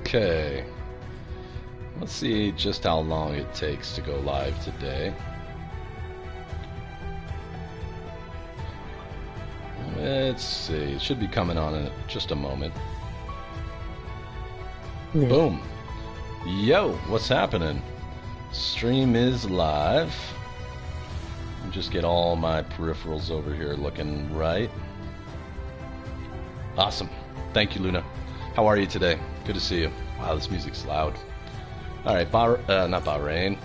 Okay. Let's see just how long it takes to go live today. Let's see. It should be coming on in just a moment. Lit. Boom. Yo, what's happening? Stream is live. Just get all my peripherals over here looking right. Awesome. Thank you, Luna. How are you today? Good to see you. Wow, this music's loud. Alright, not Bahrain.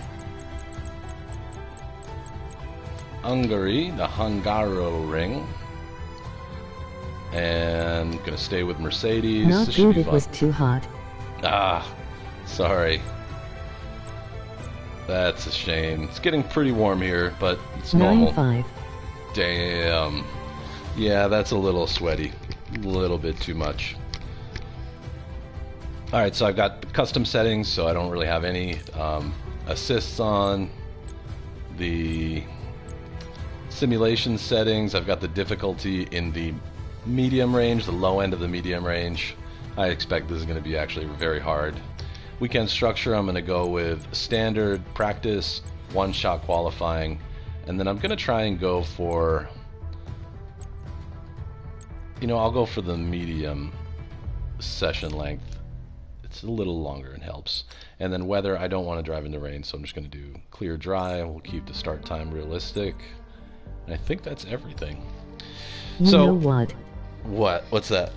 Hungary, the Hungaro ring. And gonna stay with Mercedes. Not This should good, be it fun. was too hot. Ah, sorry. That's a shame. It's getting pretty warm here, but it's normal. 9-5. Damn. Yeah, that's a little sweaty. A little bit too much. Alright, so I've got custom settings, so I don't really have any assists on. The simulation settings, I've got the difficulty in the medium range, the low end of the medium range. I expect this is going to be actually very hard. Weekend structure, I'm going to go with standard, practice, one-shot qualifying, and then I'm going to try and go for, I'll go for the medium session length. It's a little longer and helps. And then weather, I don't want to drive in the rain, so I'm just going to do clear dry. We'll keep the start time realistic. And I think that's everything. You So, know what? What? What's that?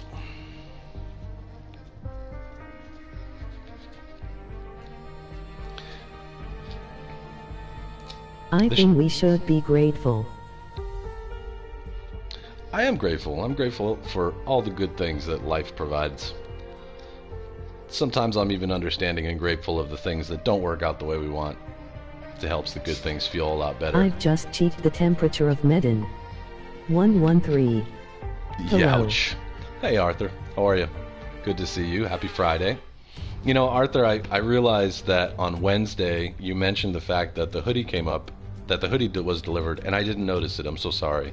I think we should be grateful. I am grateful. I'm grateful for all the good things that life provides. Sometimes I'm even understanding and grateful of the things that don't work out the way we want. It helps the good things feel a lot better. I've just checked the temperature of Medin. 113. Hello. Youch. Hey Arthur, how are you? Good to see you. Happy Friday. Arthur, I realized that on Wednesday you mentioned the fact that the hoodie came up, that the hoodie was delivered, and I didn't notice it. I'm so sorry.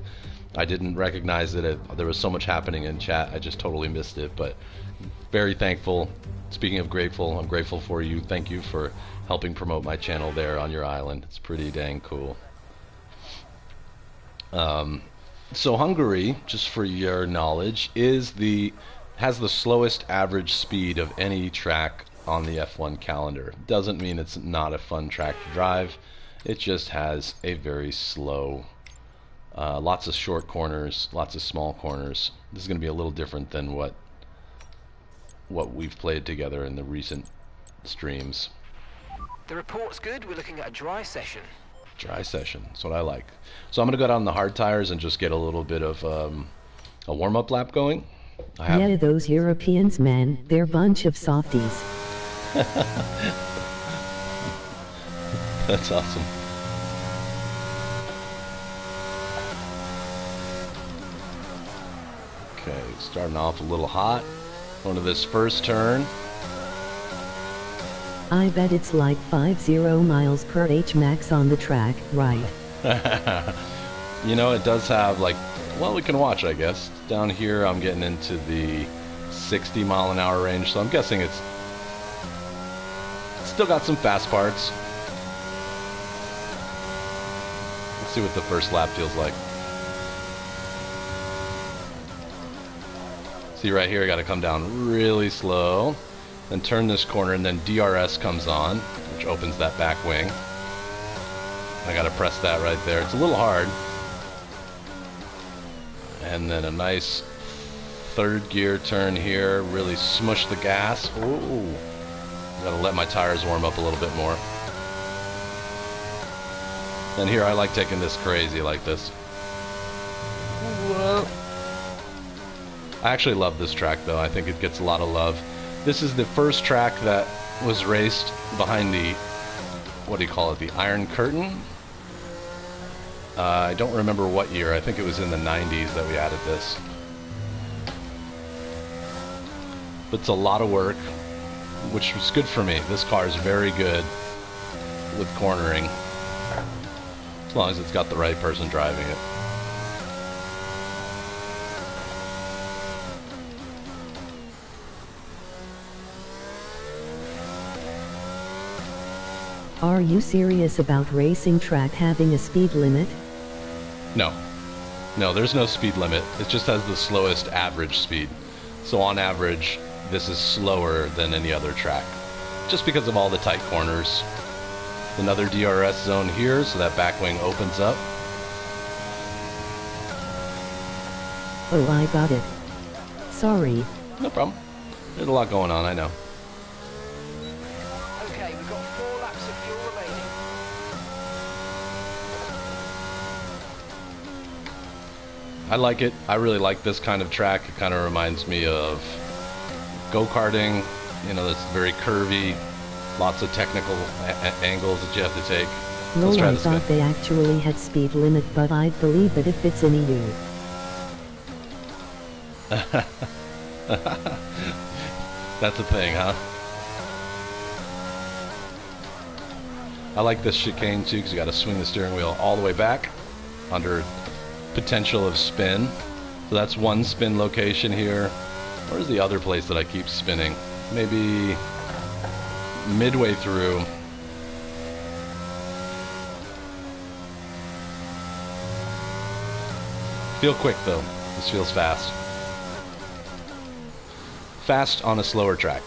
I didn't recognize it. There was so much happening in chat. I just totally missed it, but very thankful. Speaking of grateful, I'm grateful for you. Thank you for helping promote my channel there on your island. It's pretty dang cool. So Hungary, just for your knowledge, has the slowest average speed of any track on the F1 calendar. Doesn't mean it's not a fun track to drive. It just has a very slow, lots of short corners, lots of small corners. This is going to be a little different than what we've played together in the recent streams. The report's good. We're looking at a dry session. Dry session. That's what I like. So I'm going to go down the hard tires and just get a little bit of a warm-up lap going. Yeah, those Europeans, man, they're bunch of softies. That's awesome. Okay, starting off a little hot. Going to this first turn. I bet it's like 50 miles per h max on the track, right? It does have we can watch, I guess. Down here I'm getting into the 60 mile an hour range, so I'm guessing it's still got some fast parts. Let's see what the first lap feels like. See right here, I got to come down really slow, then turn this corner, and then DRS comes on, which opens that back wing. I got to press that right there. It's a little hard. And then a nice third gear turn here, really smush the gas. Ooh, gotta let my tires warm up a little bit more. And here I like taking this crazy like this. Whoa. I actually love this track though. I think it gets a lot of love. This is the first track that was raced behind the, what do you call it, the Iron Curtain? I don't remember what year. I think it was in the 90s that we added this. But it's a lot of work, which was good for me. This car is very good with cornering, as long as it's got the right person driving it. Are you serious about racing track having a speed limit? No. No, there's no speed limit. It just has the slowest average speed. So on average, this is slower than any other track. Just because of all the tight corners. Another DRS zone here, so that back wing opens up. Oh, I got it. Sorry. No problem. There's a lot going on, I know. Okay, we've got 4 laps of fuel remaining. I like it. I really like this kind of track. It kind of reminds me of go-karting. You know, that's very curvy. Lots of technical angles that you have to take. Let's No, try I this thought again. they actually had speed limit, but I'd believe it if it's in EU. That's a thing, huh? I like this chicane too, because you got to swing the steering wheel all the way back under potential of spin. So that's one spin location here. Where's the other place that I keep spinning? Maybe midway through. Feel quick though. This feels fast. Fast on a slower track.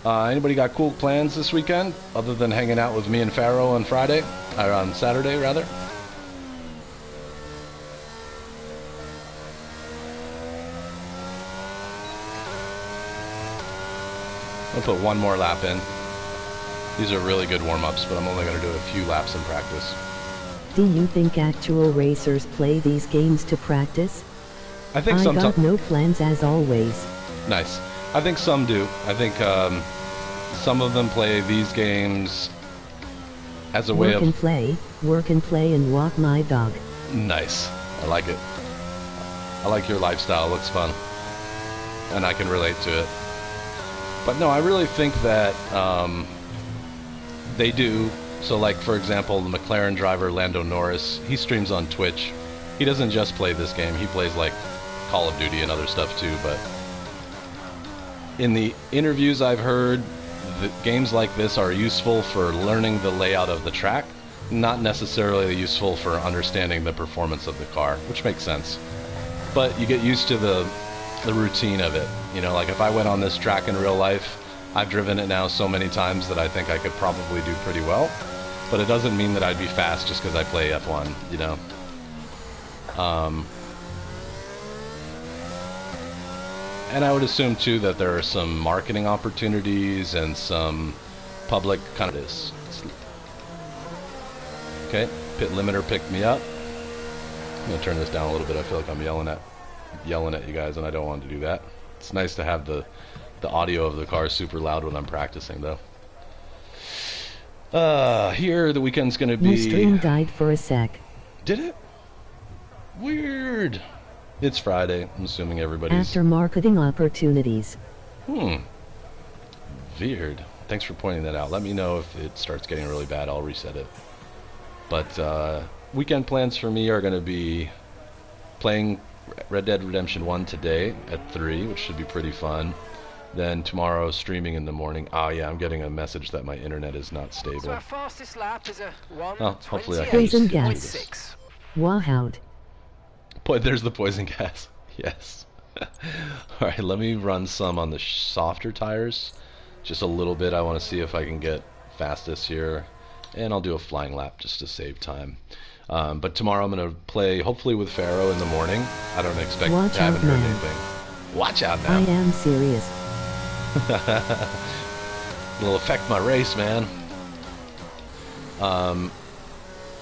Anybody got cool plans this weekend other than hanging out with me and Pharaoh on Friday, or on Saturday rather? I'll put one more lap in. These are really good warm-ups, but I'm only going to do a few laps in practice. Do you think actual racers play these games to practice? I think I sometimes. got no plans as always. Nice. I think some do. I think some of them play these games as a way Work and play and walk my dog. Nice. I like it. I like your lifestyle. It looks fun. And I can relate to it. But no, I really think that they do. So like, for example, the McLaren driver Lando Norris, he streams on Twitch. He doesn't just play this game. He plays like Call of Duty and other stuff too. But in the interviews I've heard, the games like this are useful for learning the layout of the track, not necessarily useful for understanding the performance of the car, which makes sense. But you get used to the routine of it. You know, like if I went on this track in real life, I've driven it now so many times that I think I could probably do pretty well. But it doesn't mean that I'd be fast just because I play F1, you know. And I would assume too that there are some marketing opportunities and some public kind of this. Okay, pit limiter picked me up. I'm gonna turn this down a little bit. I feel like I'm yelling at you guys, and I don't want to do that. It's nice to have the audio of the car super loud when I'm practicing, though. Here the weekend's gonna be. My stream died for a sec. Did it? Weird. It's Friday. I'm assuming everybody's. After marketing opportunities. Weird. Thanks for pointing that out. Let me know if it starts getting really bad. I'll reset it. But weekend plans for me are going to be playing Red Dead Redemption 1 today at 3, which should be pretty fun. Then tomorrow streaming in the morning. Oh yeah, I'm getting a message that my internet is not stable. So our fastest lap is a hopefully I can Poison just gas. do this. Wowed. Boy, there's the poison gas. Yes. Alright, let me run some on the softer tires. Just a little bit. I want to see if I can get fastest here. And I'll do a flying lap just to save time. But tomorrow I'm going to play, hopefully with Pharaoh in the morning. I don't expect Watch I haven't out heard now. anything. Watch out I now. am serious. It'll affect my race, man. But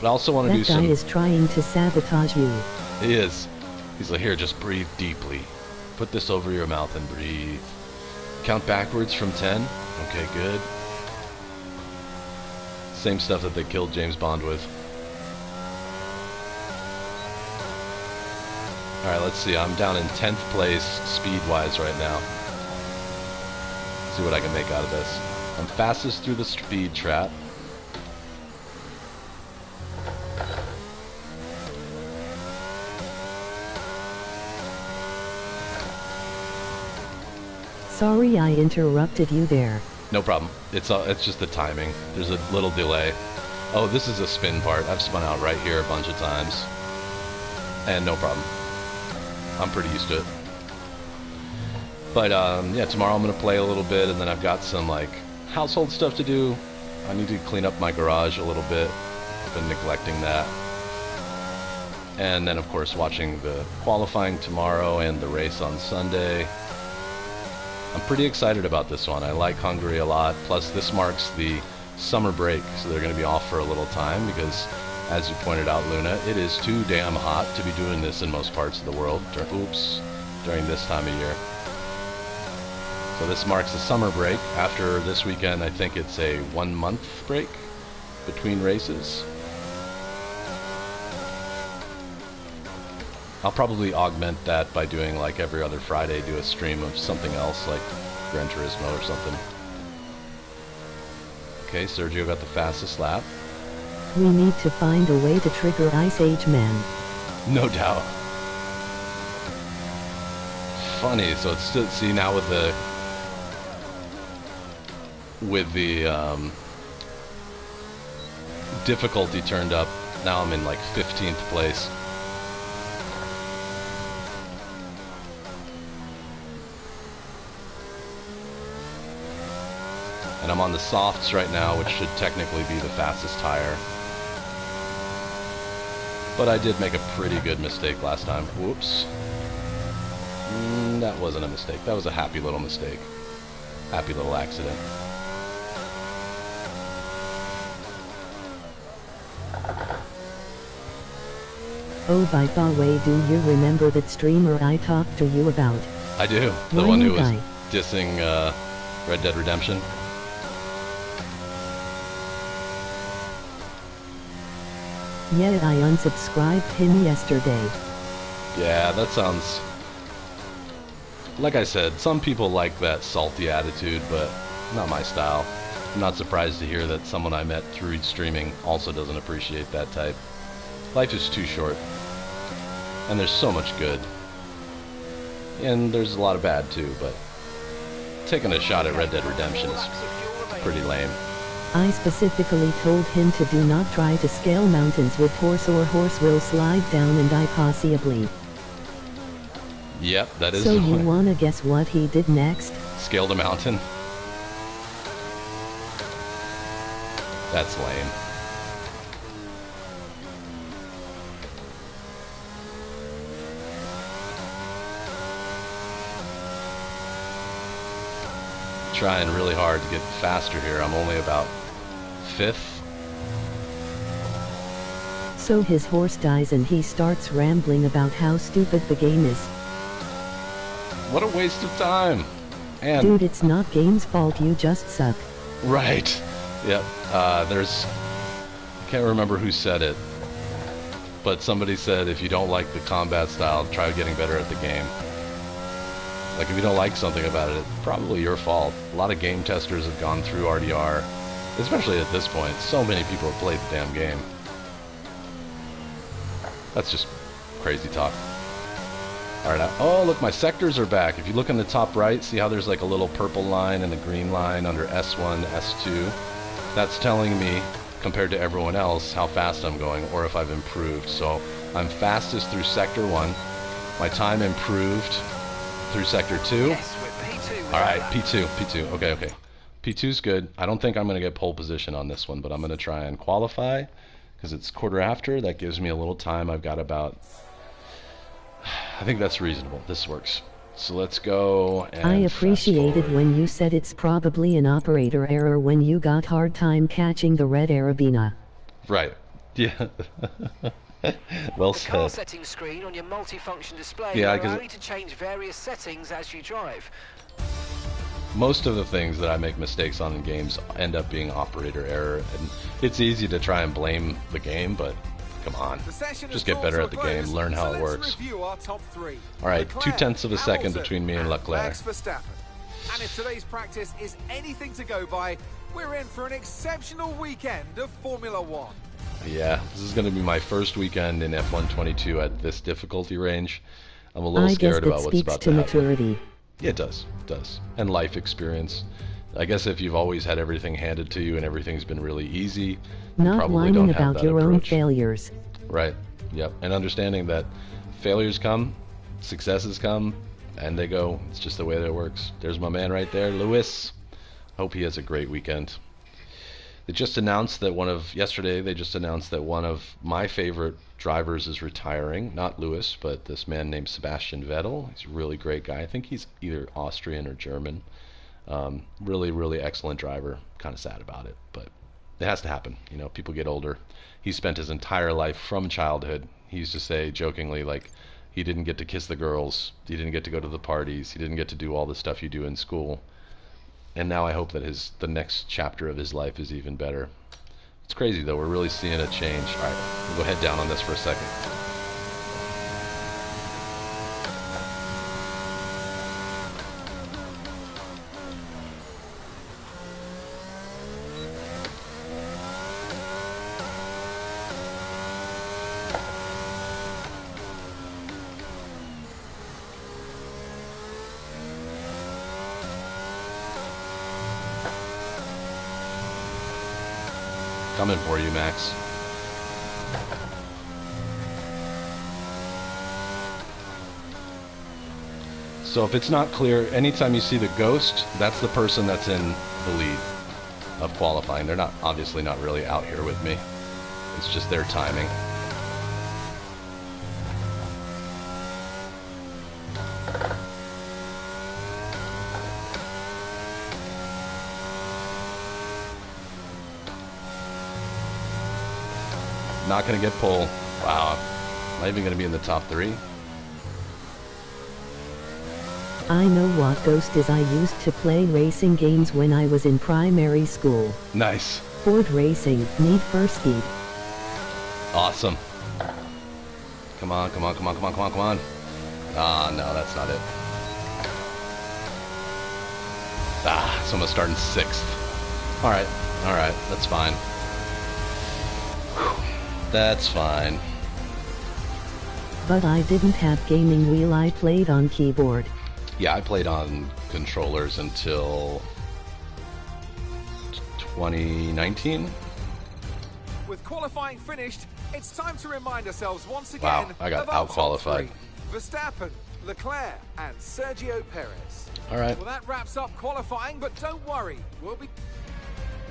I also want to do That guy some... is trying to sabotage you. He is. He's like, here, just breathe deeply. Put this over your mouth and breathe. Count backwards from 10. Okay, good. Same stuff that they killed James Bond with. Alright, let's see. I'm down in 10th place speed-wise right now. See what I can make out of this. I'm fastest through the speed trap. Sorry I interrupted you there. No problem. It's just the timing. There's a little delay. Oh, this is a spin part. I've spun out right here a bunch of times. And no problem. I'm pretty used to it. But yeah, tomorrow I'm going to play a little bit, and then I've got some like household stuff to do. I need to clean up my garage a little bit. I've been neglecting that. And then of course watching the qualifying tomorrow and the race on Sunday. I'm pretty excited about this one. I like Hungary a lot. Plus this marks the summer break, so they're going to be off for a little time because, as you pointed out, Luna, it is too damn hot to be doing this in most parts of the world. During this time of year. So this marks the summer break. After this weekend, I think it's a 1 month break between races. I'll probably augment that by doing like every other Friday, do a stream of something else like Gran Turismo or something. Okay, Sergio got the fastest lap. We need to find a way to trigger Ice Age Man. No doubt. Funny, so it's still, see now with the difficulty turned up, now I'm in like 15th place. And I'm on the softs right now, which should technically be the fastest tire. But I did make a pretty good mistake last time. Whoops. That wasn't a mistake. That was a happy little mistake. Happy little accident. Oh, by the way, do you remember that streamer I talked to you about? I do. The one who was dissing Red Dead Redemption. Yeah, I unsubscribed him yesterday. Yeah, that sounds... Like I said, some people like that salty attitude, but not my style. I'm not surprised to hear that someone I met through streaming also doesn't appreciate that type. Life is too short. And there's so much good. And there's a lot of bad too, but taking a shot at Red Dead Redemption is pretty lame. I specifically told him to do not try to scale mountains with horse, or horse will slide down and die possibly. Yep, that is. So you wanna guess what he did next? Scaled a mountain? That's lame. Trying really hard to get faster here. I'm only about 5th. So his horse dies and he starts rambling about how stupid the game is. What a waste of time. And dude, it's not game's fault, you just suck. Right. Yep. There's... I can't remember who said it, but somebody said if you don't like the combat style, try getting better at the game. Like, if you don't like something about it, it's probably your fault. A lot of game testers have gone through RDR, especially at this point. So many people have played the damn game. That's just crazy talk. Alright, oh look, my sectors are back. If you look in the top right, see how there's like a little purple line and a green line under S1, S2? That's telling me, compared to everyone else, how fast I'm going, or if I've improved. So, I'm fastest through Sector 1. My time improved through Sector 2. Yes, we're P2. Alright, P2. Okay. P2's good. I don't think I'm going to get pole position on this one, but I'm going to try and qualify, because it's quarter after. That gives me a little time. I've got about... I think that's reasonable. This works. So let's go and I appreciated when you said it's probably an operator error when you got hard time catching the red Arabina. Right. Yeah. Well said. The car settings screen on your multifunction display yeah, allow you to change various settings as you drive. Most of the things that I make mistakes on in games end up being operator error, and it's easy to try and blame the game, but come on, just get better at the game, learn how it works. Alright, 0.2 of a second between me and Leclerc. And if today's practice is anything to go by, we're in for an exceptional weekend of Formula One. Yeah, this is going to be my first weekend in F122 at this difficulty range. I'm a little scared about what's about to happen. Maturity. Yeah, it does. It does. And life experience. I guess if you've always had everything handed to you and everything's been really easy, you Not probably don't whining have about that your own approach. failures. Right. Yep. And understanding that failures come, successes come, and they go. It's just the way that it works. There's my man right there, Lewis. Hope he has a great weekend. They just announced that yesterday they just announced that one of my favorite drivers is retiring. Not Lewis, but this man named Sebastian Vettel. He's a really great guy. I think he's either Austrian or German. Really, really excellent driver. Kind of sad about it, but it has to happen. You know, people get older. He spent his entire life from childhood. He used to say jokingly, like, he didn't get to kiss the girls, he didn't get to go to the parties, he didn't get to do all the stuff you do in school. And now I hope that the next chapter of his life is even better. It's crazy though, we're really seeing a change. Alright, we'll go head down on this for a second. Coming for you, Max. So if it's not clear, anytime you see the ghost, that's the person that's in the lead of qualifying. They're not obviously not really out here with me. It's just their timing. Not going to get pole. Wow. Not even going to be in the top 3. I know what ghost is. I used to play racing games when I was in primary school. Nice. Ford Racing, Need for Speed. Awesome. Come on, come on, come on, come on, come on, come on. Ah, no, that's not it. Ah, so I'm going to start in 6th. Alright, that's fine. Whew. That's fine. But I didn't have gaming wheel, I played on keyboard. Yeah, I played on controllers until 2019. With qualifying finished, it's time to remind ourselves once again Wow, I got of our top out-qualified. 3. Verstappen, Leclerc, and Sergio Perez. Alright. Well, that wraps up qualifying, but don't worry,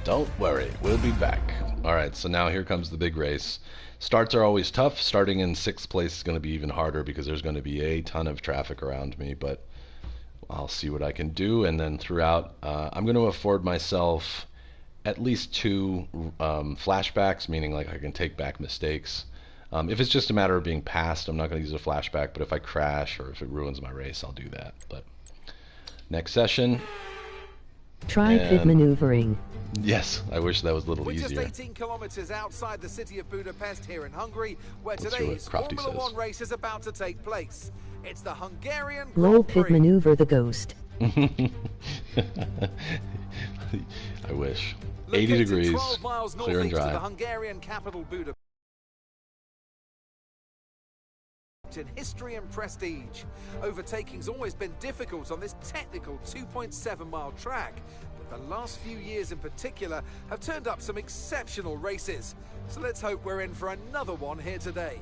Don't worry, we'll be back. Alright, so now here comes the big race. Starts are always tough. Starting in 6th place is going to be even harder because there's going to be a ton of traffic around me, but I'll see what I can do. And then throughout, I'm going to afford myself at least 2 flashbacks, meaning like I can take back mistakes. If it's just a matter of being passed, I'm not going to use a flashback, but if I crash or if it ruins my race, I'll do that. But next session. Try pit maneuvering. Yes, I wish that was a little We're easier. just 18 kilometers outside the city of Budapest here in Hungary, where Let's see what today's Crofty Formula says. 1 race is about to take place. It's the Hungarian Roll Grand pit Prix. maneuver the ghost. I wish. 80 Located degrees, 12 miles clear and northeast of the dry. Hungarian capital Budapest. In history and prestige, overtaking's always been difficult on this technical 2.7-mile track, but the last few years in particular have turned up some exceptional races. So let's hope we're in for another one here today.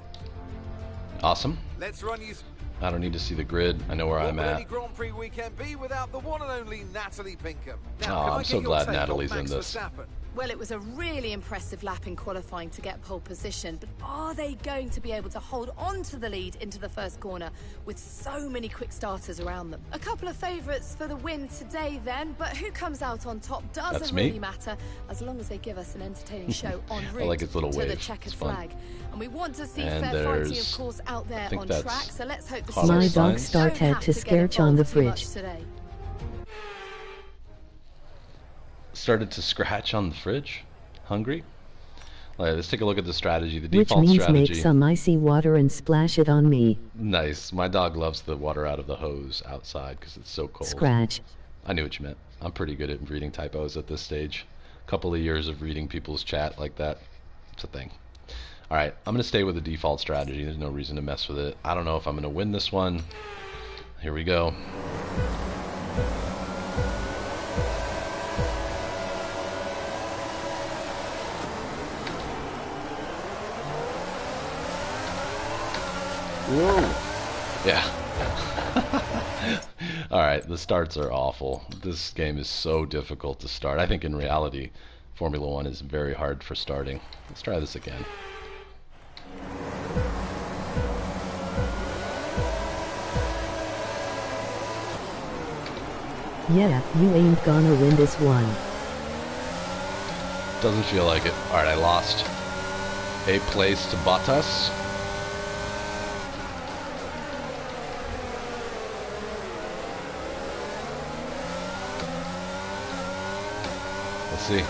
Awesome. Let's run you through. I don't need to see the grid. I know where What I'm will any at. Grand Prix weekend be without the one and only Natalie Pinkham? Now, Oh, can I I'm get so your glad take on Natalie's Max in this. Verstappen? Well, it was a really impressive lap in qualifying to get pole position, but are they going to be able to hold on to the lead into the first corner with so many quick starters around them? A couple of favourites for the win today then, but who comes out on top That's doesn't me. really matter as long as they give us an entertaining show en route like its little to the wave. checkered It's fun. flag. And we want to see And fair fighting, of there's- course, out I there think on that's track, so let's hope the Carlos My stewards dog Sainz. start don't had have to get scratch on the involved too much fridge. today. Started to scratch on the fridge. Hungry? Alright, let's take a look at the strategy. The Which default means strategy. make some icy water and splash it on me. Nice. My dog loves the water out of the hose outside because it's so cold. Scratch. I knew what you meant. I'm pretty good at reading typos at this stage. A couple of years of reading people's chat like that. It's a thing. Alright, I'm going to stay with the default strategy. There's no reason to mess with it. I don't know if I'm going to win this one. Here we go. Whoa. Yeah. Alright, the starts are awful. This game is so difficult to start. I think in reality, Formula 1 is very hard for starting. Let's try this again. Yeah, you ain't gonna win this one. Doesn't feel like it. Alright, I lost a place to Bottas. Let's see.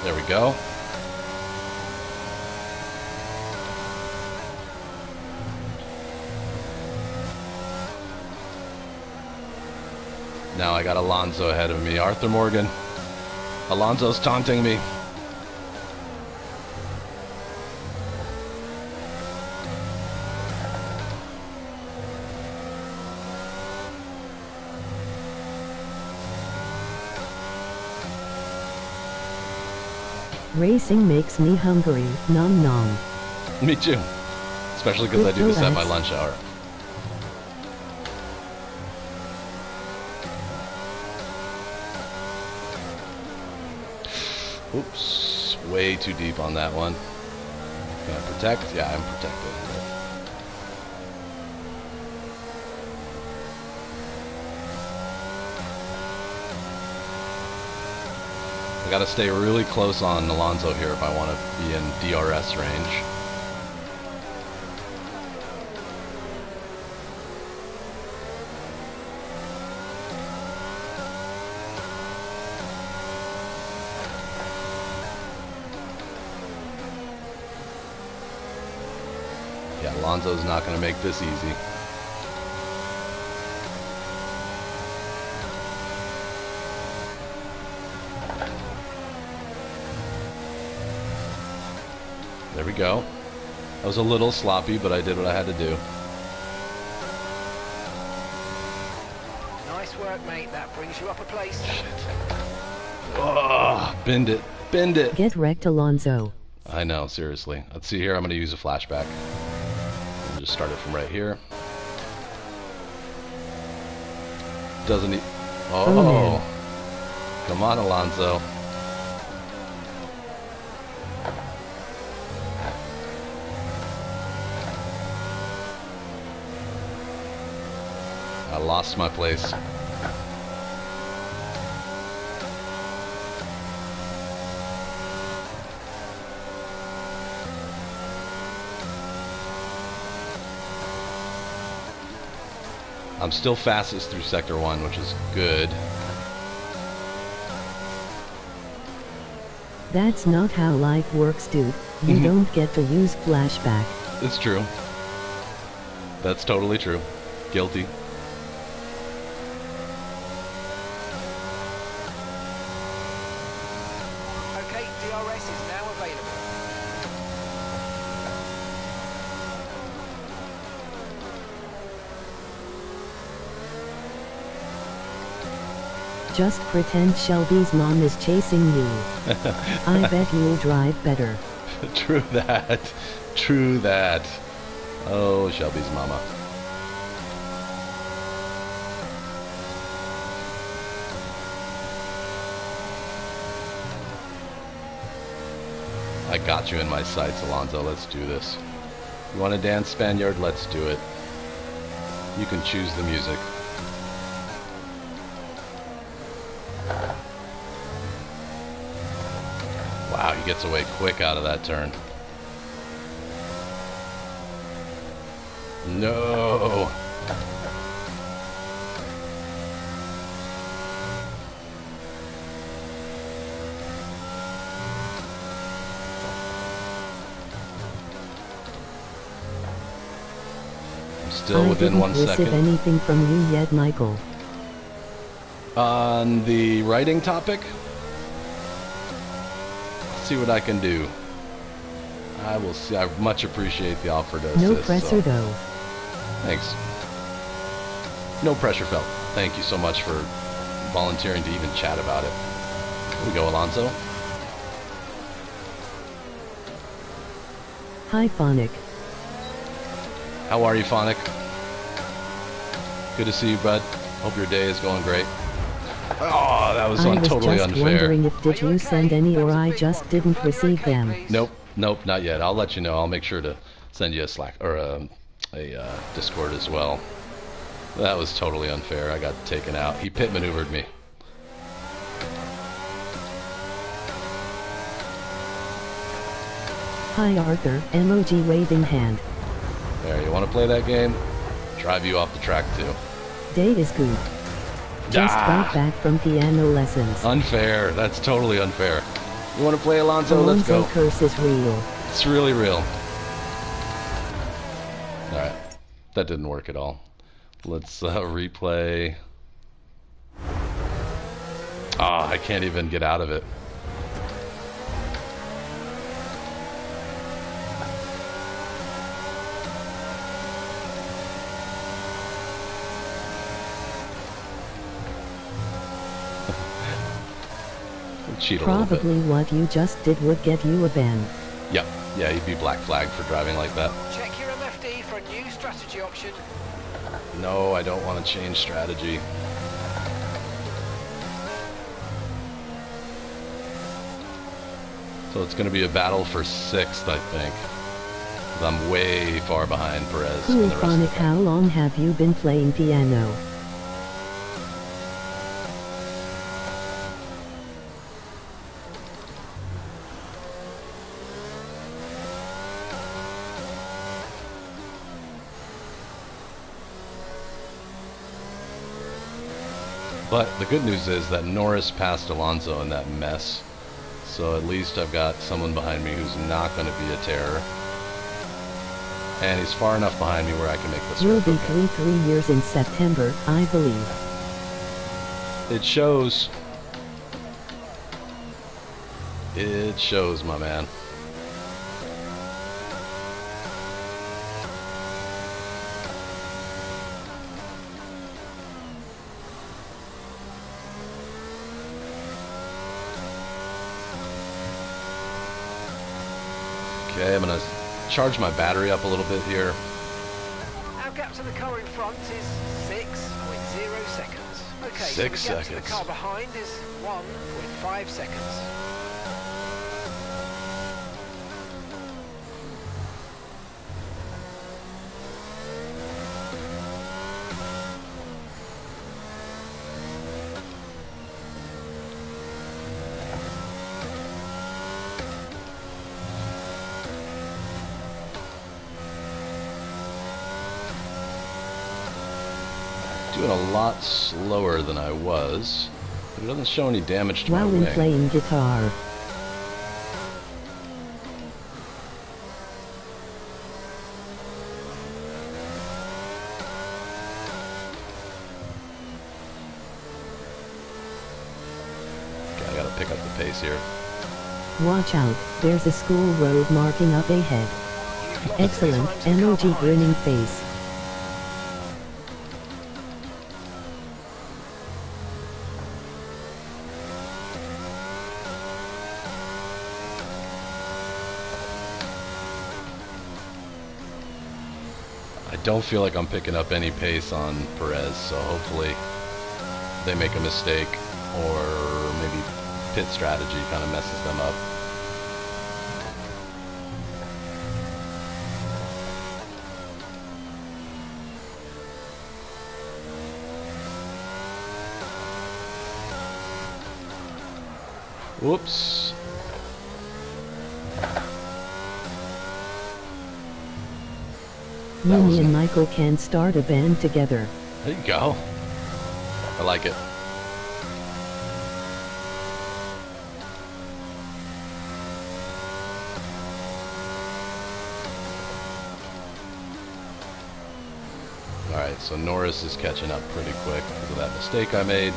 There we go. Now I got Alonso ahead of me. Arthur Morgan. Alonso's taunting me. Racing makes me hungry, nom nom. Me too. Especially because I do this at my lunch hour. Oops. Way too deep on that one. Can I protect? Yeah, I'm protected. I gotta stay really close on Alonso here if I want to be in DRS range. Yeah, Alonso's not gonna make this easy. There we go. I was a little sloppy, but I did what I had to do. Nice work, mate. That brings you up a place. Shit. Oh, bend it. Bend it. Get wrecked, Alonso. I know, seriously. Let's see here. I'm going to use a flashback. I'll just start it from right here. Doesn't he? Oh. Come on, Alonso. I lost my place. I'm still fastest through Sector 1, which is good. That's not how life works, dude. You don't get to use flashback. It's true. That's totally true. Guilty. Okay, DRS is now available. Just pretend Shelby's mom is chasing you. I bet you'll drive better. True that. True that. Oh, Shelby's mama. I got you in my sights, Alonso. Let's do this. You want to dance, Spaniard? Let's do it. You can choose the music. Wow, he gets away quick out of that turn. No! I'm still within 1 second. I didn't receive anything from you yet, Michael. On the writing topic? see what I can do. I will see. I much appreciate the offer to assist. No pressure though. Thanks. No pressure felt. Thank you so much for volunteering to even chat about it. Here we go, Alonso. Hi, Phonic. How are you, Phonic? Good to see you, bud. Hope your day is going great. Oh, that was totally just unfair. Wondering if did you send any or I just didn't receive them. Nope, not yet. I'll let you know. I'll make sure to send you a Slack or a Discord as well. That was totally unfair. I got taken out. He pit maneuvered me. Hi, Arthur. Emoji waving hand. There, you want to play that game? Drive you off the track too. Day is good. Just got back from piano lessons. Unfair. That's totally unfair. You want to play Alonso? Let's go. Curse is real. It's really real. Alright. That didn't work at all. Let's replay. I can't even get out of it. Cheat a Probably little bit. what you just did would get you a ban. Yep. Yeah, you'd be black flagged for driving like that. Check your MFD for a new strategy option. No, I don't want to change strategy. So it's going to be a battle for 6th, I think. 'Cause I'm way far behind Perez. Cool, and the rest of Phonic, them. how long have you been playing piano? But the good news is that Norris passed Alonso in that mess. So at least I've got someone behind me who's not going to be a terror. And he's far enough behind me where I can make this You'll work. be Okay. 3 years in September, I believe. It shows. It shows, my man. Okay, I'm gonna charge my battery up a little bit here. Our gap to the car in front is 6.0 seconds. Okay, 6 so the gap to seconds. the car behind is 1.5 seconds. Doing a lot slower than I was, but it doesn't show any damage to my While in wing. playing guitar. Okay, I gotta pick up the pace here. Watch out, there's a school road marking up ahead. Excellent, emoji grinning face. I don't feel like I'm picking up any pace on Perez, so hopefully they make a mistake or maybe pit strategy kind of messes them up. Whoops. That was Mimi and Michael can start a band together. There you go. I like it. Alright, so Norris is catching up pretty quick because of that mistake I made.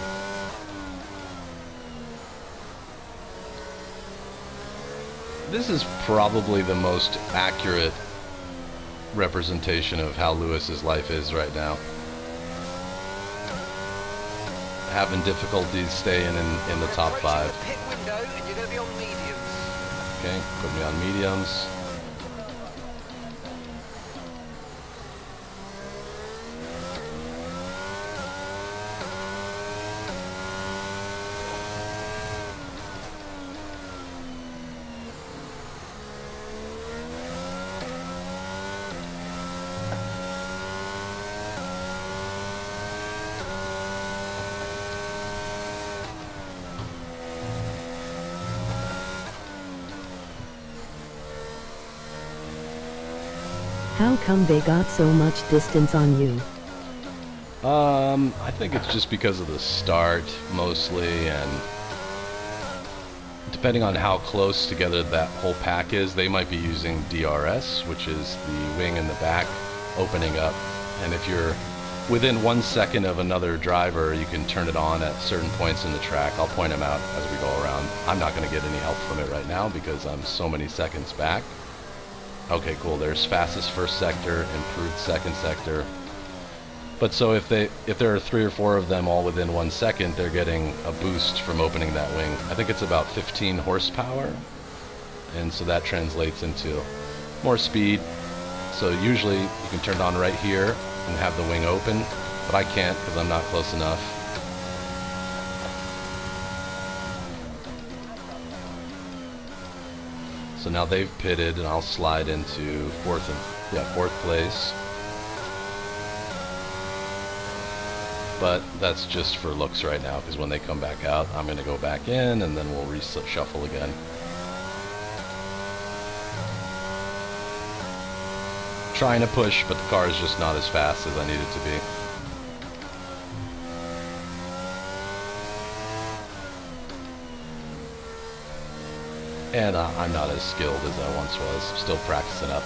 This is probably the most accurate representation of how Lewis's life is right now. Having difficulties staying in the top 5. The pit window, and you're going to be on mediums. Okay, put me on mediums. How come they got so much distance on you? I think it's just because of the start, mostly, and depending on how close together that whole pack is, they might be using DRS, which is the wing in the back opening up, and if you're within 1 second of another driver, you can turn it on at certain points in the track. I'll point them out as we go around. I'm not going to get any help from it right now because I'm so many seconds back. Okay, cool. There's fastest first sector, improved second sector. But so if there are 3 or 4 of them all within 1 second, they're getting a boost from opening that wing. I think it's about 15 horsepower, and so that translates into more speed. So usually you can turn it on right here and have the wing open, but I can't because I'm not close enough. So now they've pitted, and I'll slide into fourth place. But that's just for looks right now, because when they come back out, I'm going to go back in, and then we'll reshuffle again. Trying to push, but the car is just not as fast as I need it to be. And I'm not as skilled as I once was. Still practicing up.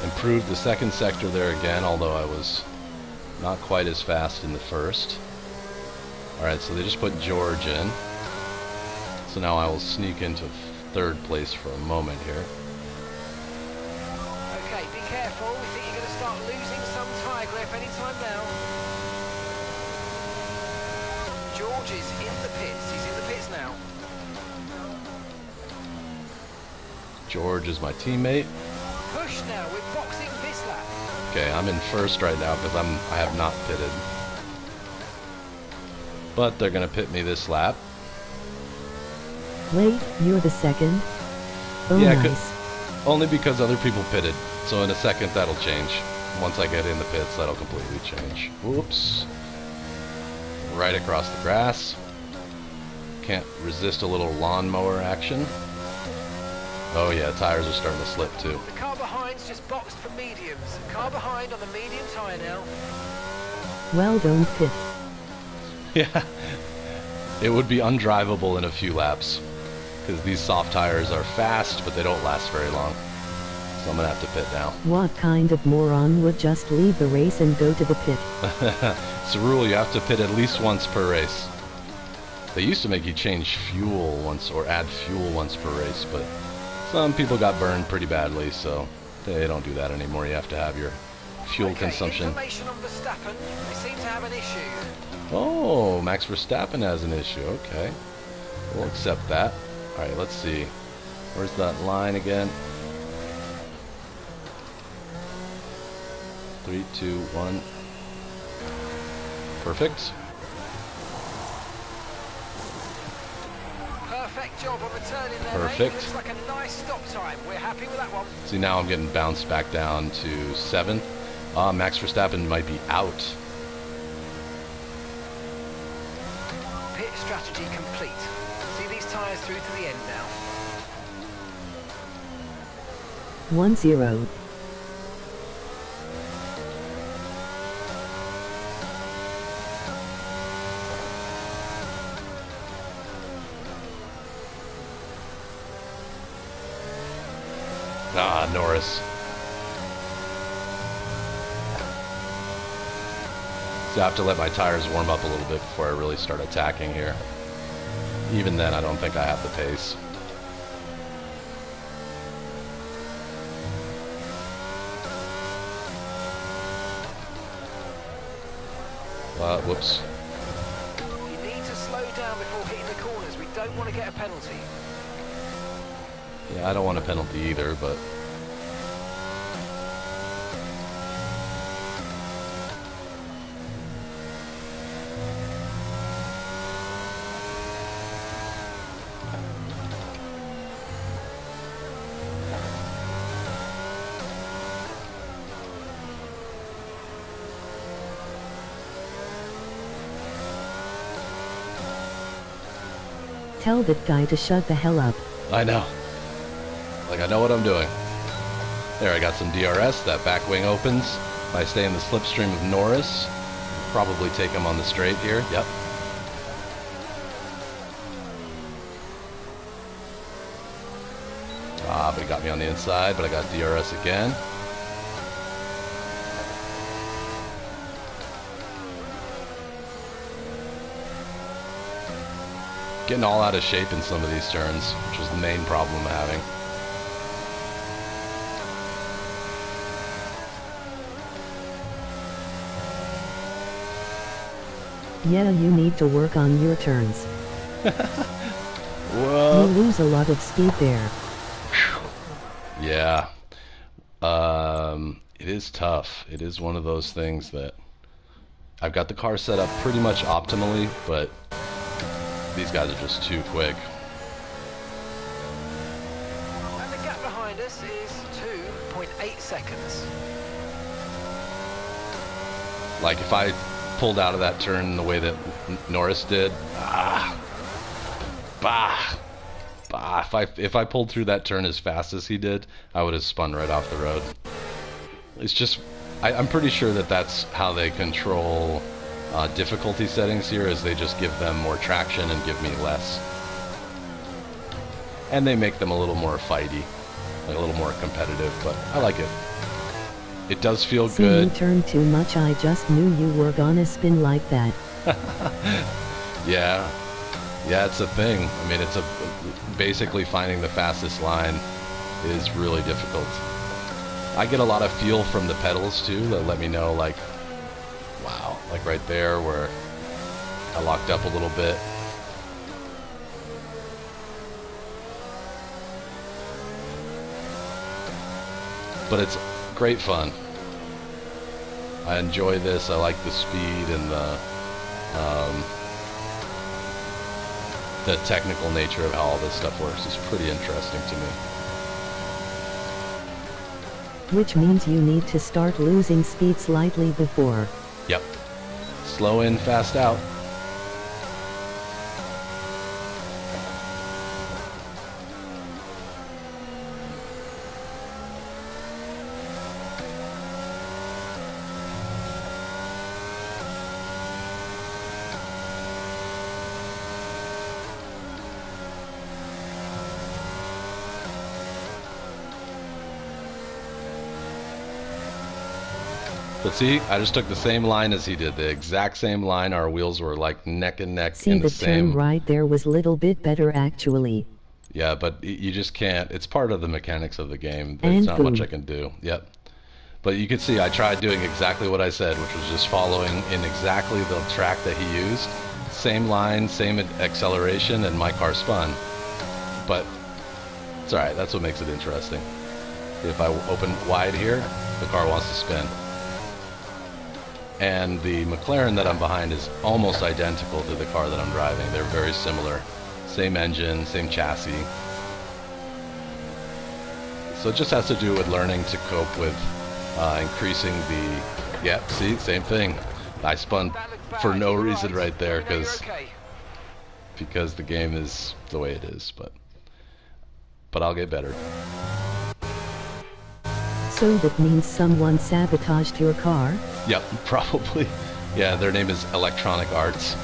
Improved the second sector there again, although I was not quite as fast in the first. Alright, so they just put George in. So now I will sneak into third place for a moment here. Okay, be careful. We think you're going to start losing some tyre grip anytime now. George is in the pits. He's in the pits now. George is my teammate. Push now. We're boxing this lap. Okay, I'm in first right now because I have not pitted. But they're going to pit me this lap. Wait, you're the second? Oh, Yeah, nice. Only because other people pitted. So in a second that'll change. Once I get in the pits, that'll completely change. Whoops. Right across the grass. Can't resist a little lawnmower action. Oh yeah, tires are starting to slip too. The car behind's just boxed for mediums. Car behind on the medium tyre now. Well, don't pit. Yeah. It would be undrivable in a few laps. Because these soft tires are fast, but they don't last very long. So I'm going to have to pit now. What kind of moron would just leave the race and go to the pit? It's a rule, you have to pit at least once per race. They used to make you change fuel once, or add fuel once per race, but some people got burned pretty badly, so they don't do that anymore. You have to have your fuel consumption. Information on Verstappen. They seem to have an issue. Oh, Max Verstappen has an issue. Okay. We'll accept that. Alright, let's see. Where's that line again? 3, 2, 1. Perfect. Perfect job on returning there, Perfect. mate. Looks like a nice stop time. We're happy with that one. See, now I'm getting bounced back down to 7th. Max Verstappen might be out. Pit strategy complete. See these tyres through to the end now. 1-0. Ah, Norris. So I have to let my tires warm up a little bit before I really start attacking here. Even then, I don't think I have the pace. Whoops. You need to slow down before hitting the corners. We don't want to get a penalty. Yeah, I don't want a penalty either, but... Tell that guy to shut the hell up. I know. Like, I know what I'm doing. There, I got some DRS. That back wing opens. If I stay in the slipstream of Norris, probably take him on the straight here. Yep. Ah, but he got me on the inside, but I got DRS again. Getting all out of shape in some of these turns, which was the main problem I'm having. Yeah, you need to work on your turns. Whoa. You lose a lot of speed there. Yeah. It is tough. It is one of those things that I've got the car set up pretty much optimally, but these guys are just too quick. And the gap behind us is 2.8 seconds. Like if I pulled out of that turn the way that Norris did, if I pulled through that turn as fast as he did, I would have spun right off the road. It's just, I'm pretty sure that that's how they control difficulty settings here, is they just give them more traction and give me less. And they make them a little more fighty, like a little more competitive, but I like it. It does feel See, good. you turned too much. I just knew you were gonna spin like that. Yeah, it's a thing. I mean, it's basically finding the fastest line is really difficult. I get a lot of feel from the pedals too that let me know, like, wow, like right there where I locked up a little bit. But it's great fun. I enjoy this. I like the speed and the technical nature of how all this stuff works is pretty interesting to me. Which means you need to start losing speed slightly before. Yep. Slow in, fast out. But see, I just took the same line as he did, the exact same line. Our wheels were like neck and neck. See, the turn right there was a little bit better actually. Yeah, but you just can't. It's part of the mechanics of the game. There's not much I can do. Yep. But you can see I tried doing exactly what I said, which was just following in exactly the track that he used. Same line, same acceleration, and my car spun. But it's alright, that's what makes it interesting. If I open wide here, the car wants to spin. And the McLaren that I'm behind is almost identical to the car that I'm driving. They're very similar. Same engine, same chassis. So it just has to do with learning to cope with increasing the... Yep, see, same thing. I spun for no reason right there because the game is the way it is, but I'll get better. So that means someone sabotaged your car? Yep, probably. Yeah, their name is Electronic Arts.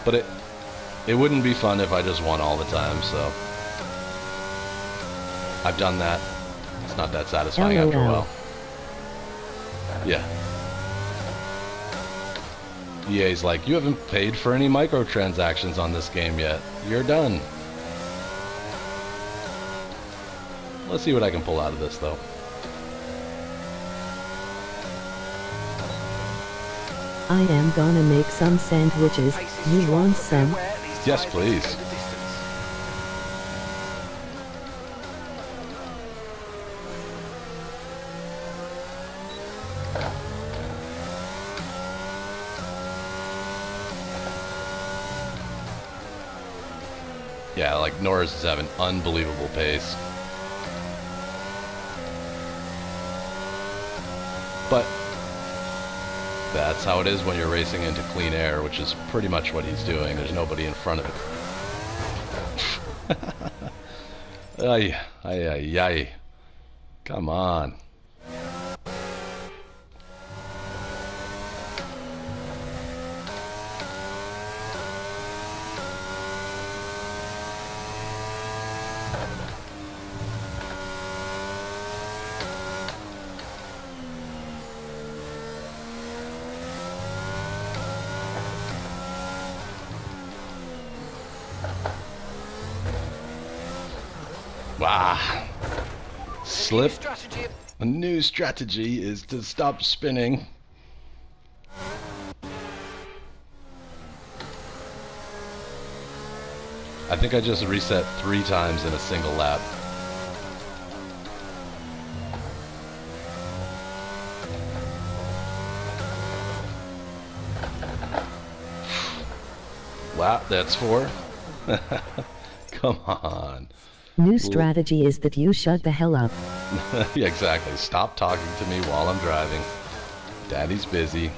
But it wouldn't be fun if I just won all the time, so I've done that. It's not that satisfying after a while. Yeah. EA's like, you haven't paid for any microtransactions on this game yet. You're done. Let's see what I can pull out of this, though. I am gonna make some sandwiches. You want some? Yes, please. Yeah, like Norris is having unbelievable pace. But that's how it is when you're racing into clean air, which is pretty much what he's doing. There's nobody in front of him. Ay, ay, ay, ay. Come on. Wow. Slip. A new strategy is to stop spinning. I think I just reset 3 times in a single lap. Wow, that's 4. Come on. New strategy is that you shut the hell up. Yeah, exactly. Stop talking to me while I'm driving. Daddy's busy.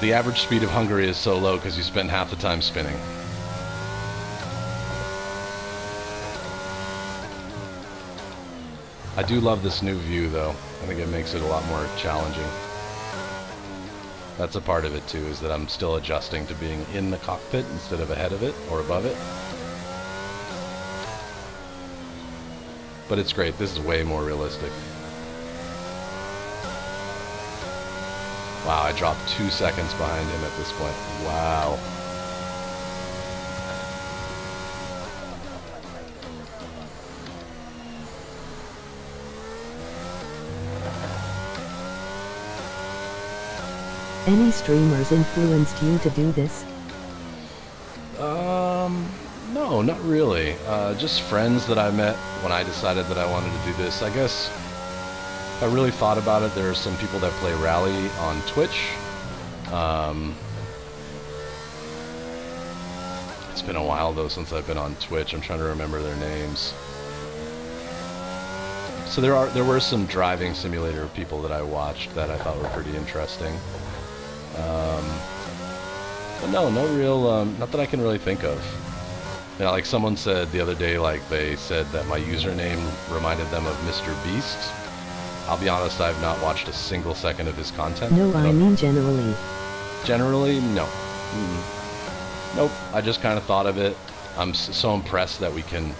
The average speed of Hungary is so low because you spend half the time spinning. I do love this new view, though. I think it makes it a lot more challenging. That's a part of it, too, is that I'm still adjusting to being in the cockpit instead of ahead of it or above it. But it's great. This is way more realistic. Wow, I dropped 2 seconds behind him at this point. Wow. Any streamers influenced you to do this? No, not really. Just friends that I met when I decided that I wanted to do this. I guess if I really thought about it, there are some people that play Rally on Twitch. It's been a while, though, since I've been on Twitch. I'm trying to remember their names. So there were some driving simulator people that I watched that I thought were pretty interesting. But no real, not that I can really think of. You know, like someone said the other day, like they said that my username reminded them of Mr. Beast. I'll be honest, I've not watched a single second of his content. No, I mean generally. Generally, no. Nope, I just kind of thought of it. I'm so impressed that we can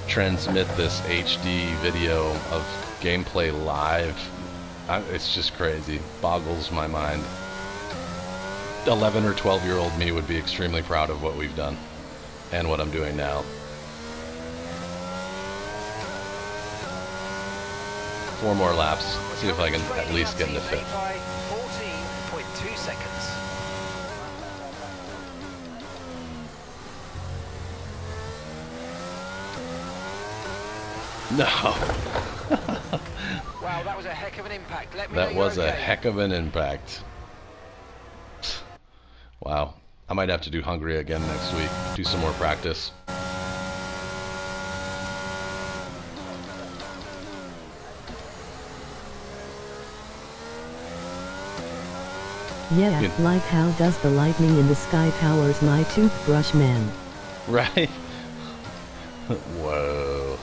transmit this HD video of gameplay live. It's just crazy. Boggles my mind. 11 or 12-year-old me would be extremely proud of what we've done and what I'm doing now. 4 more laps. See if I can at least get in the 5th. 14.2 seconds. No. Wow, that was a heck of an impact. Let me That know you're was a okay. heck of an impact. Wow. I might have to do Hungary again next week. Do some more practice. Yeah, like how does the lightning in the sky powers my toothbrush, man? Right? Whoa.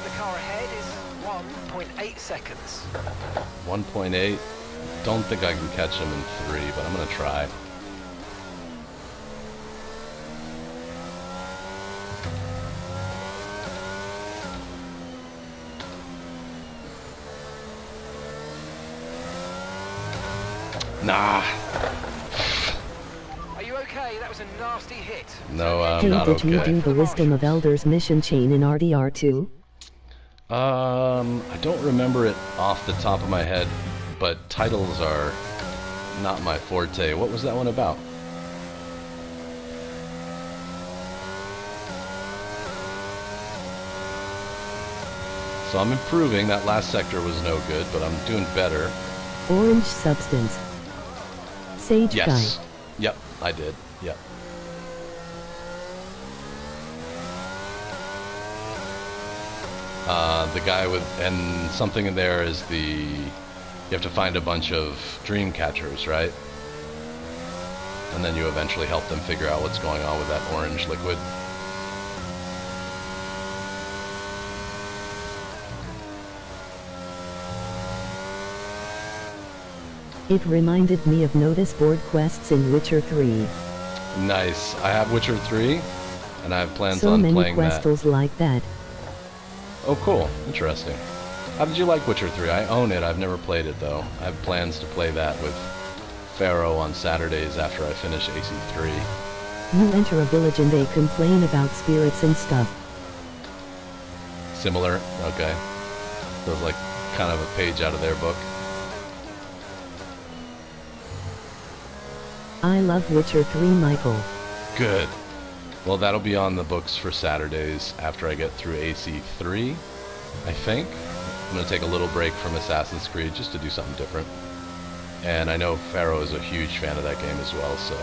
of the car ahead is 1.8 seconds. 1.8. Don't think I can catch him in 3, but I'm going to try. Nah. Are you okay? That was a nasty hit. No, I'm Hey, not did you okay. do the Wisdom of Elders mission chain in RDR2? I don't remember it off the top of my head, but titles are not my forte. What was that one about? So I'm improving. That last sector was no good, but I'm doing better. Orange substance. Sage Yes. guy. Yep, I did. Yep. The guy with, and something in there is you have to find a bunch of dream catchers, right? And then you eventually help them figure out what's going on with that orange liquid. It reminded me of notice board quests in Witcher 3. Nice. I have Witcher 3, and I have plans So on many playing that. questals like that. Oh, cool. Interesting. How did you like Witcher 3? I own it. I've never played it, though. I have plans to play that with Pharaoh on Saturdays after I finish AC3. You enter a village and they complain about spirits and stuff. Similar? Okay. So it's like kind of a page out of their book. I love Witcher 3, Michael. Good. Well, that'll be on the books for Saturdays after I get through AC3, I think. I'm going to take a little break from Assassin's Creed just to do something different. And I know Pharaoh is a huge fan of that game as well, so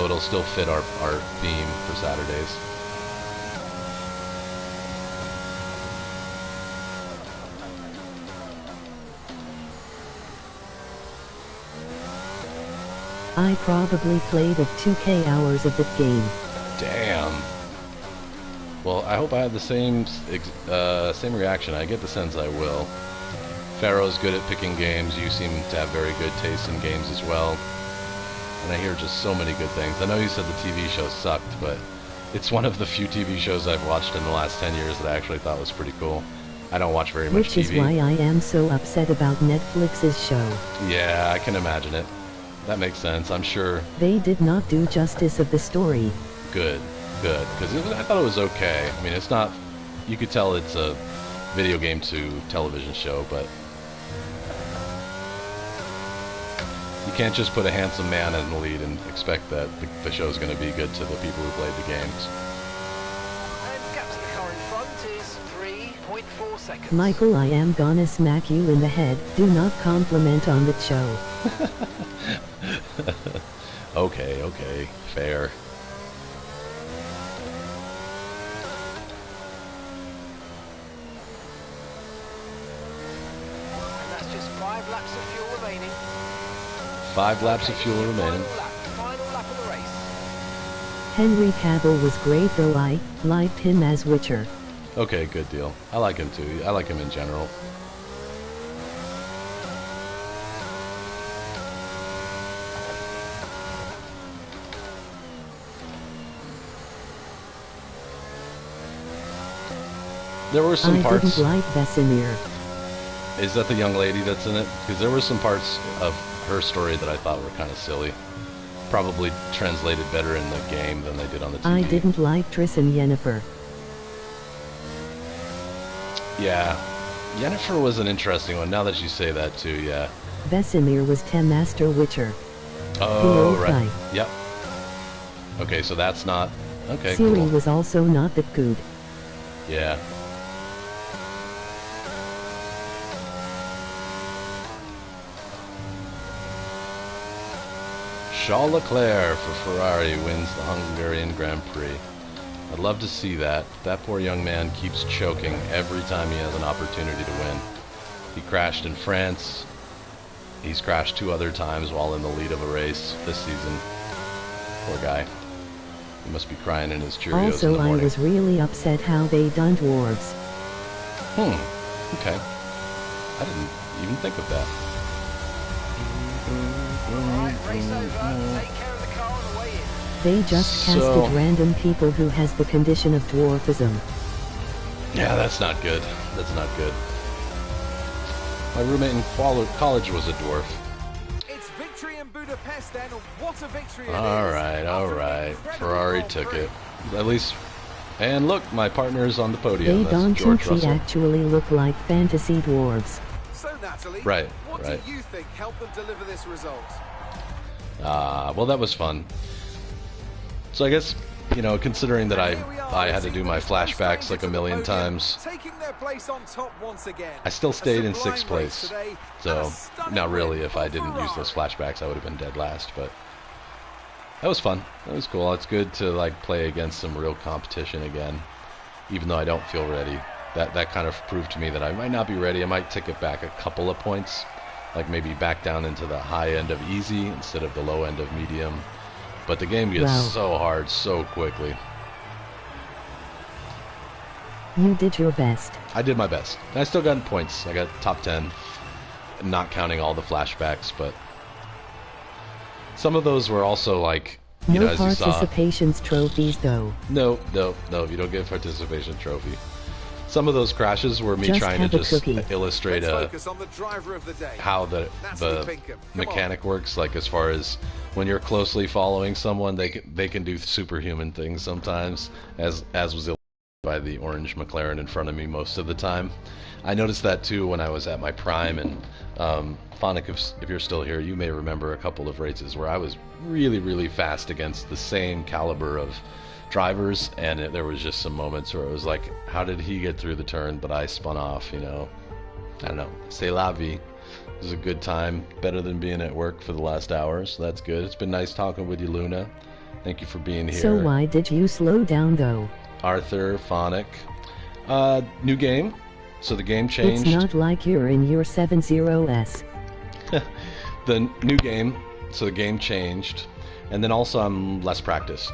it'll still fit our theme for Saturdays. I probably played of 2K hours of that game. Damn. Well, I hope I have the same reaction. I get the sense I will. Pharaoh's good at picking games. You seem to have very good taste in games as well. And I hear just so many good things. I know you said the TV show sucked, but it's one of the few TV shows I've watched in the last 10 years that I actually thought was pretty cool. I don't watch very much TV. Which is why I am so upset about Netflix's show. Yeah, I can imagine it. That makes sense, I'm sure. They did not do justice of the story. Good, good. Because I thought it was okay. I mean, it's not... You could tell it's a video game to television show, but... You can't just put a handsome man in the lead and expect that the show's going to be good to the people who played the games. And gap to the car in front is 3.4 seconds. Michael, I am gonna smack you in the head. Do not compliment on the show. Okay, fair. And that's just 5 laps of fuel remaining. 5 laps of fuel remaining. Final lap of the race. Henry Cavill was great though. I liked him as Witcher. Okay, good deal. I like him too. I like him in general. There were some I parts... didn't like Vesemir. Is that the young lady that's in it? Because there were some parts of her story that I thought were kind of silly. Probably translated better in the game than they did on the TV. I didn't like Triss and Yennefer. Yeah. Yennefer was an interesting one, now that you say that too, yeah. Vesemir was Master Witcher. Oh, old right. guy. Yep. Okay, so that's not... Okay, Ciri cool. was also not that good. Yeah. Charles Leclerc for Ferrari wins the Hungarian Grand Prix. I'd love to see that. That poor young man keeps choking every time he has an opportunity to win. He crashed in France. He's crashed 2 other times while in the lead of a race this season. Poor guy. He must be crying in his Cheerios in Also, the I morning. was really upset how they done dwarves. Okay. I didn't even think of that. Alright, race over. Take care of the car on the way in. They just casted random people who has the condition of dwarfism. Yeah, that's not good. That's not good. My roommate in college was a dwarf. It's victory in Budapest then. What a victory it is. All right. Ferrari took it. At least. And look, my partner is on the podium. They That's don't George think Russell. actually look like fantasy dwarves. So, Natalie, Right, what right. do you think helped them deliver this result? Well, that was fun. So I guess, you know, considering that I had to do my flashbacks like a million times, Taking their place on top once again. I still stayed in A 6th sublime race place. today, and So, a stunning not really, win if I for didn't use those Ferrari. flashbacks, I would have been dead last, but that was fun. That was cool. It's good to like play against some real competition again, even though I don't feel ready. That kind of proved to me that I might not be ready. I might take it back a couple of points, like maybe back down into the high end of easy instead of the low end of medium. But the game gets Wow. so hard so quickly. You did your best. I did my best. I still got points. I got top 10, not counting all the flashbacks, but some of those were also like, you No know, as you saw. participations trophies though. No, you don't get a participation trophy. Some of those crashes were me Just trying to have a just cookie. illustrate Let's focus on the driver of the day. how the Natalie Pinkham, come mechanic works. Like as far as when you're closely following someone, they can do superhuman things sometimes, as was illustrated by the orange McLaren in front of me most of the time. I noticed that too when I was at my prime, and Phonic, if you're still here, you may remember a couple of races where I was really fast against the same caliber of drivers, and there was just some moments where it was like, how did he get through the turn but I spun off, you know? I don't know. C'est la vie. It was a good time, better than being at work for the last hour, so that's good. It's been nice talking with you, Luna. Thank you for being here. So why did you slow down though? Arthur, Phonic. New game, so the game changed. It's not like you're in your 70S. The new game, so the game changed, and then also I'm less practiced.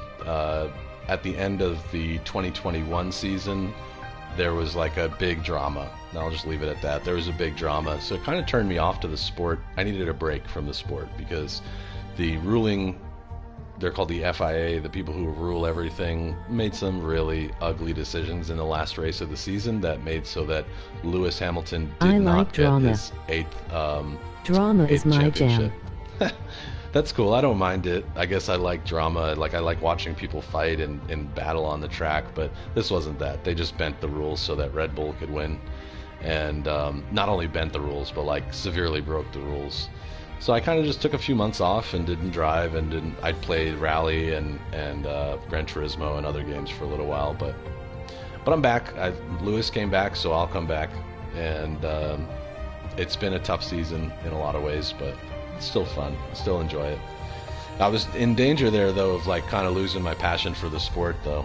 At the end of the 2021 season, there was like a big drama, and I'll just leave it at that. There was a big drama, so it kind of turned me off to the sport. I needed a break from the sport because the ruling, they're called the FIA, the people who rule everything, made some really ugly decisions in the last race of the season that made so that Lewis Hamilton did I not like get drama. his eighth Drama is my jam. championship. That's cool. I don't mind it. I guess I like drama. Like I like watching people fight and battle on the track, but this wasn't that. They just bent the rules so that Red Bull could win, and not only bent the rules, but like severely broke the rules. So I kind of just took a few months off and didn't drive, and I played Rally and Gran Turismo and other games for a little while, but I'm back. Lewis came back, so I'll come back, and it's been a tough season in a lot of ways, but it's still fun. I still enjoy it. I was in danger there, though, of like kind of losing my passion for the sport, though,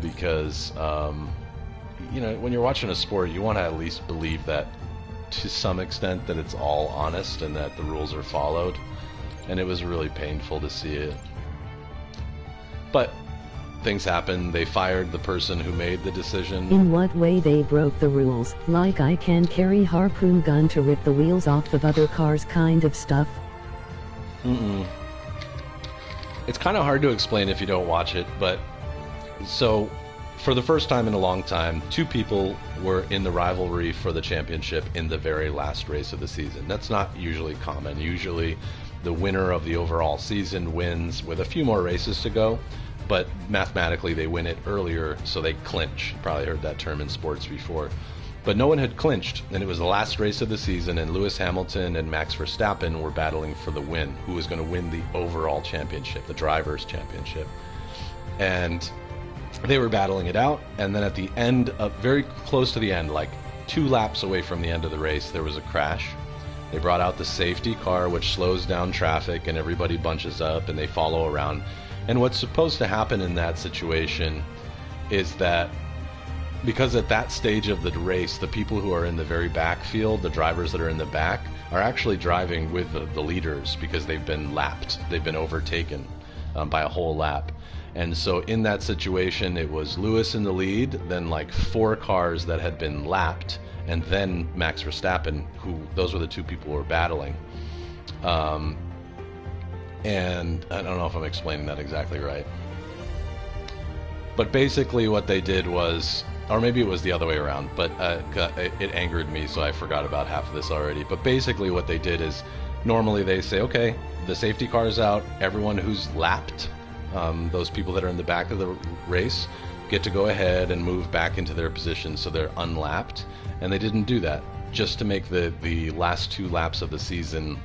because you know, when you're watching a sport, you want to at least believe that to some extent that it's all honest and that the rules are followed, and it was really painful to see it. But things happen. They fired the person who made the decision. In what way they broke the rules? Like I can carry harpoon gun to rip the wheels off of other cars kind of stuff? It's kind of hard to explain if you don't watch it, but so for the first time in a long time, two people were in the rivalry for the championship in the very last race of the season. That's not usually common. Usually the winner of the overall season wins with a few more races to go, but mathematically they win it earlier, so they clinch. You probably heard that term in sports before. But no one had clinched, and it was the last race of the season, and Lewis Hamilton and Max Verstappen were battling for the win, who was going to win the overall championship, the Drivers' Championship. And they were battling it out, and then at the end, very close to the end, like 2 laps away from the end of the race, there was a crash. They brought out the safety car, which slows down traffic, and everybody bunches up, and they follow around. And what's supposed to happen in that situation is that because at that stage of the race, the people who are in the very back field, the drivers that are in the back, are actually driving with the leaders because they've been lapped. They've been overtaken by a whole lap. And so in that situation, it was Lewis in the lead, then like 4 cars that had been lapped, and then Max Verstappen, who those were the 2 people who were battling. And I don't know if I'm explaining that exactly right. But basically what they did was, or maybe it was the other way around, but it angered me, so I forgot about half of this already. But basically what they did is, normally they say, okay, the safety car's out, everyone who's lapped, those people that are in the back of the race, get to go ahead and move back into their position so they're unlapped. And they didn't do that, just to make the last 2 laps of the season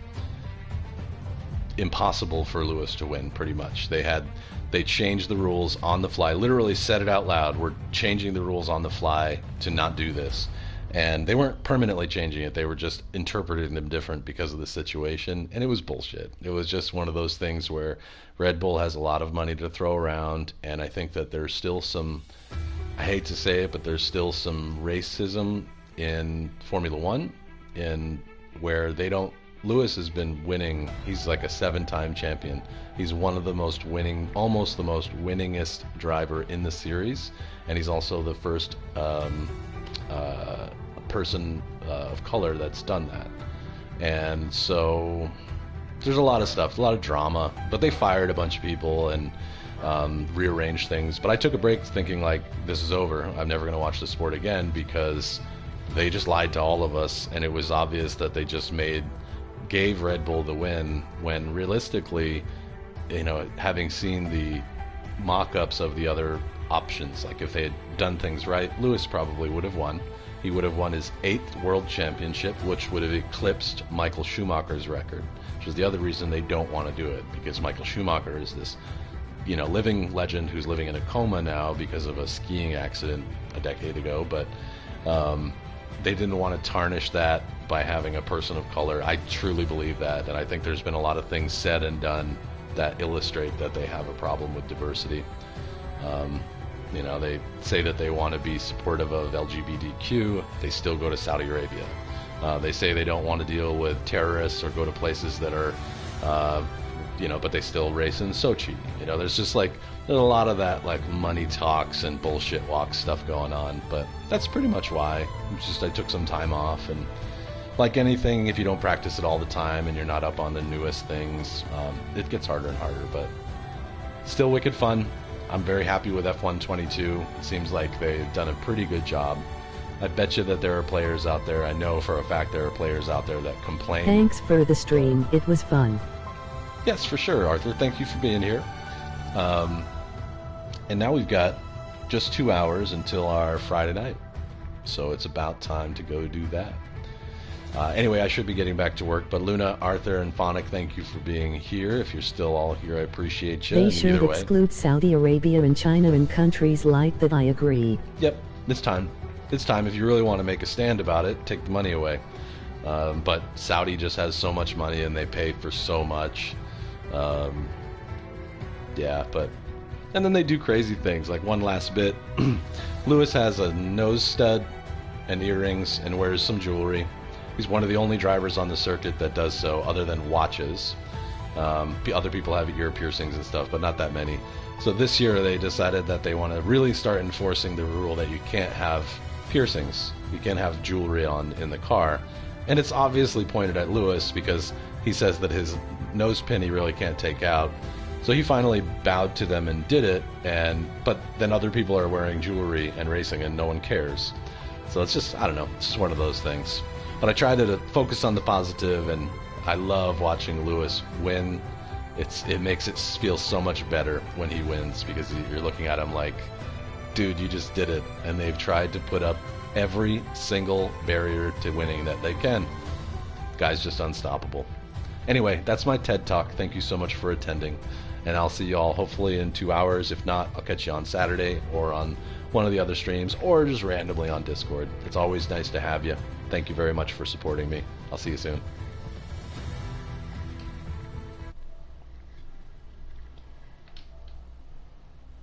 impossible for Lewis to win, pretty much. They changed the rules on the fly, literally said it out loud, we're changing the rules on the fly to not do this. And they weren't permanently changing it, they were just interpreting them different because of the situation, and it was bullshit. It was just one of those things where Red Bull has a lot of money to throw around, and I think that there's still some, I hate to say it, but there's still some racism in Formula One, in where they don't, Lewis has been winning, he's like a 7-time champion. He's one of the most winning, almost the most winningest driver in the series, and he's also the first person of color that's done that. And so there's a lot of stuff, a lot of drama, but they fired a bunch of people and rearranged things. But I took a break thinking, like, this is over, I'm never going to watch the sport again, because they just lied to all of us, and it was obvious that they just gave Red Bull the win, when realistically, you know, having seen the mock-ups of the other options, like if they had done things right, Lewis probably would have won. He would have won his 8th world championship, which would have eclipsed Michael Schumacher's record, which is the other reason they don't want to do it, because Michael Schumacher is this, you know, living legend who's living in a coma now because of a skiing accident a decade ago. But they didn't want to tarnish that by having a person of color. I truly believe that, and I think there's been a lot of things said and done that illustrate that they have a problem with diversity. You know, they say that they want to be supportive of LGBTQ. They still go to Saudi Arabia. They say they don't want to deal with terrorists or go to places that are, you know, but they still race in Sochi. You know, there's just like, there's a lot of that like money talks and bullshit walk stuff going on. But that's pretty much why. It's just I took some time off, and like anything, if you don't practice it all the time and you're not up on the newest things, it gets harder and harder, but still wicked fun. I'm very happy with F122. It seems like they've done a pretty good job. I bet you that there are players out there, I know for a fact there are players out there that complain. Thanks for the stream, it was fun. Yes, for sure, Arthur. Thank you for being here. And now we've got just 2 hours until our Friday night. So it's about time to go do that. Anyway, I should be getting back to work, but Luna, Arthur, and Phonic, thank you for being here. If you're still all here, I appreciate you. They should exclude Saudi Arabia and China and countries like that, I agree. Yep, it's time. It's time. If you really want to make a stand about it, take the money away. But Saudi just has so much money and they pay for so much. Yeah, but... And then they do crazy things, like one last bit. Lewis has a nose stud and earrings and wears some jewelry. He's one of the only drivers on the circuit that does so, other than watches. Other people have ear piercings and stuff, but not that many. So this year they decided that they want to really start enforcing the rule that you can't have piercings. You can't have jewelry on in the car. And it's obviously pointed at Lewis because he says that his nose pin he really can't take out. So he finally bowed to them and did it, but then other people are wearing jewelry and racing and no one cares. So it's just, I don't know, it's just one of those things. But I try to focus on the positive, and I love watching Lewis win. It makes it feel so much better when he wins, because you're looking at him like, dude, you just did it. And they've tried to put up every single barrier to winning that they can. Guy's just unstoppable. Anyway, that's my TED Talk. Thank you so much for attending. And I'll see you all hopefully in 2 hours. If not, I'll catch you on Saturday or on one of the other streams, or just randomly on Discord. It's always nice to have you. Thank you very much for supporting me. I'll see you soon.